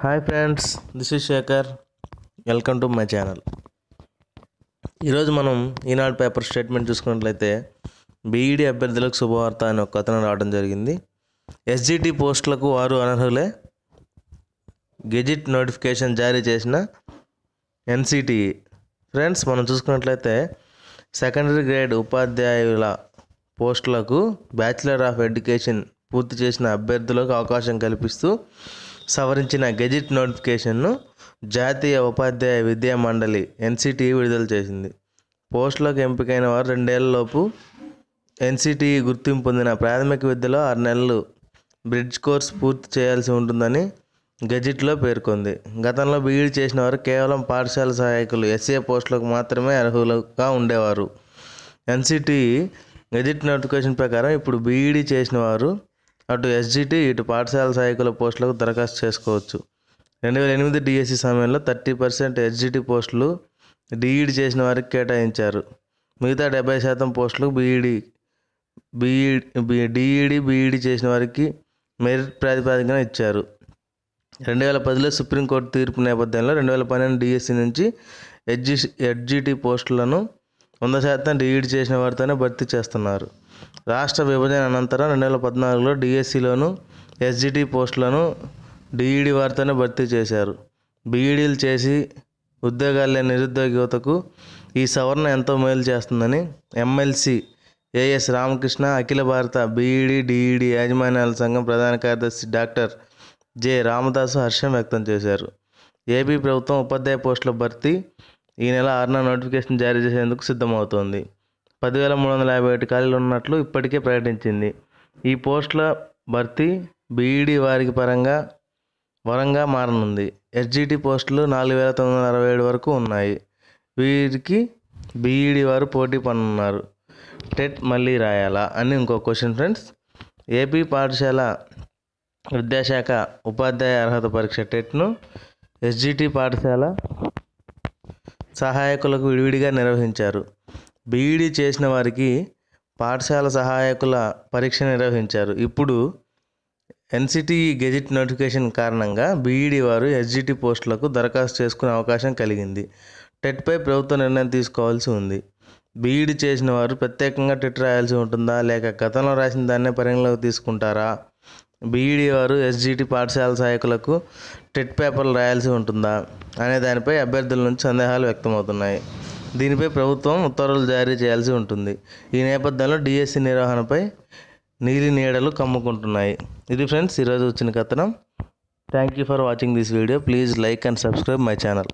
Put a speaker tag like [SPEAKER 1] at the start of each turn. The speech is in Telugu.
[SPEAKER 1] Hi friends, this is Shekhar. Welcome to my channel. ఈరోజు మనం ఈనాడు పేపర్ స్టేట్మెంట్ చూసుకున్నట్లయితే బీఈడీ అభ్యర్థులకు శుభవార్త అని ఒక కథనం రావడం జరిగింది. ఎస్జిటి పోస్టులకు వారు అనర్హులే, గెజిట్ నోటిఫికేషన్ జారీ చేసిన ఎన్సిటిఈ. ఫ్రెండ్స్, మనం చూసుకున్నట్లయితే సెకండరీ గ్రేడ్ ఉపాధ్యాయుల పోస్టులకు బ్యాచిలర్ ఆఫ్ ఎడ్యుకేషన్ పూర్తి చేసిన అభ్యర్థులకు అవకాశం కల్పిస్తూ సవరించిన గెజిట్ నోటిఫికేషన్ను జాతీయ ఉపాధ్యాయ విద్యా మండలి ఎన్సిటిఈ విడుదల చేసింది. పోస్టులకు ఎంపికైన వారు 2 ఏళ్లలోపు ఎన్సిటిఈ గుర్తింపు పొందిన ప్రాథమిక విద్యలో 6 నెలలు బ్రిడ్జ్ కోర్స్ పూర్తి చేయాల్సి ఉంటుందని గెజిట్లో పేర్కొంది. గతంలో బీఈడీ చేసిన వారు కేవలం పాఠశాల సహాయకులు ఎస్ఏ పోస్టులకు మాత్రమే అర్హులుగా ఉండేవారు. ఎన్సిటిఈ గెజిట్ నోటిఫికేషన్ ప్రకారం ఇప్పుడు బీఈడీ చేసిన వారు అటు ఎస్జిటి ఇటు పాఠశాల సహాయకుల పోస్టులకు దరఖాస్తు చేసుకోవచ్చు. 2008 డిఎస్సి సమయంలో 30% ఎస్జిటి పోస్టులు డిఈడి చేసిన వారికి కేటాయించారు. మిగతా 70% పోస్టులకు బీఈడి చేసిన వారికి మెరిట్ ప్రాతిపదికన ఇచ్చారు. 2010లో సుప్రీంకోర్టు తీర్పు నేపథ్యంలో 2012 డిఎస్సి నుంచి ఎస్జిటి పోస్టులను 100% డిఈడి చేసిన వారితోనే భర్తీ చేస్తున్నారు. రాష్ట్ర విభజన అనంతరం 2014లో డిఎస్సిలోను ఎస్జిటి పోస్టులను డిఈడి వారితోనే భర్తీ చేశారు. బీఈడీలు చేసి ఉద్యోగాలు లేని నిరుద్యోగ యువతకు ఈ సవరణ ఎంతో మేలు చేస్తుందని ఎమ్మెల్సీ ఏఎస్ రామకృష్ణ, అఖిల భారత బీఈడీ డిఈడి యాజమాన్యాల సంఘం ప్రధాన కార్యదర్శి డాక్టర్ జె రామదాసు హర్షం వ్యక్తం చేశారు. ఏపీ ప్రభుత్వం ఉపాధ్యాయ పోస్టుల భర్తీ ఈ నెల 6న నోటిఫికేషన్ జారీ చేసేందుకు సిద్ధమవుతోంది. 10,351 ఖాళీలు ఉన్నట్లు ఇప్పటికే ప్రకటించింది. ఈ పోస్టుల భర్తీ బీఈడీ వారికి వరంగా మారనుంది. ఎస్జిటి పోస్టులు 4,967 వరకు ఉన్నాయి. వీరికి బీఈడీ వారు పోటీ పడనున్నారు. టెట్ మళ్ళీ రాయాలా అని ఇంకో క్వశ్చన్ ఫ్రెండ్స్. ఏపీ పాఠశాల విద్యాశాఖ ఉపాధ్యాయ అర్హత పరీక్ష టెట్ను ఎస్జిటి పాఠశాల సహాయకులకు విడివిడిగా నిర్వహించారు. బీఈడీ చేసిన వారికి పాఠశాల సహాయకుల పరీక్ష నిర్వహించారు. ఇప్పుడు ఎన్సిటిఈ గెజిట్ నోటిఫికేషన్ కారణంగా బీఈడీ వారు ఎస్జిటి పోస్టులకు దరఖాస్తు చేసుకునే అవకాశం కలిగింది. టెట్పై ప్రభుత్వ నిర్ణయం తీసుకోవాల్సి ఉంది. బీఈడీ చేసిన వారు ప్రత్యేకంగా టెట్ రాయాల్సి ఉంటుందా, లేక గతంలో రాసిన దాన్నే పరిగణలోకి తీసుకుంటారా? బీఈడీ వారు ఎస్జిటి పాఠశాల సహాయకులకు టెట్ పేపర్లు రాయాల్సి ఉంటుందా అనే దానిపై అభ్యర్థుల నుంచి సందేహాలు వ్యక్తమవుతున్నాయి. దీనిపై ప్రభుత్వం ఉత్తర్వులు జారీ చేయాల్సి ఉంటుంది. ఈ నేపథ్యంలో డిఎస్సి నిర్వహణపై నీలి నీడలు కమ్ముకుంటున్నాయి. ఇది ఫ్రెండ్స్ ఈరోజు వచ్చిన కథనం. Thank you for watching this video. Please like and subscribe my channel.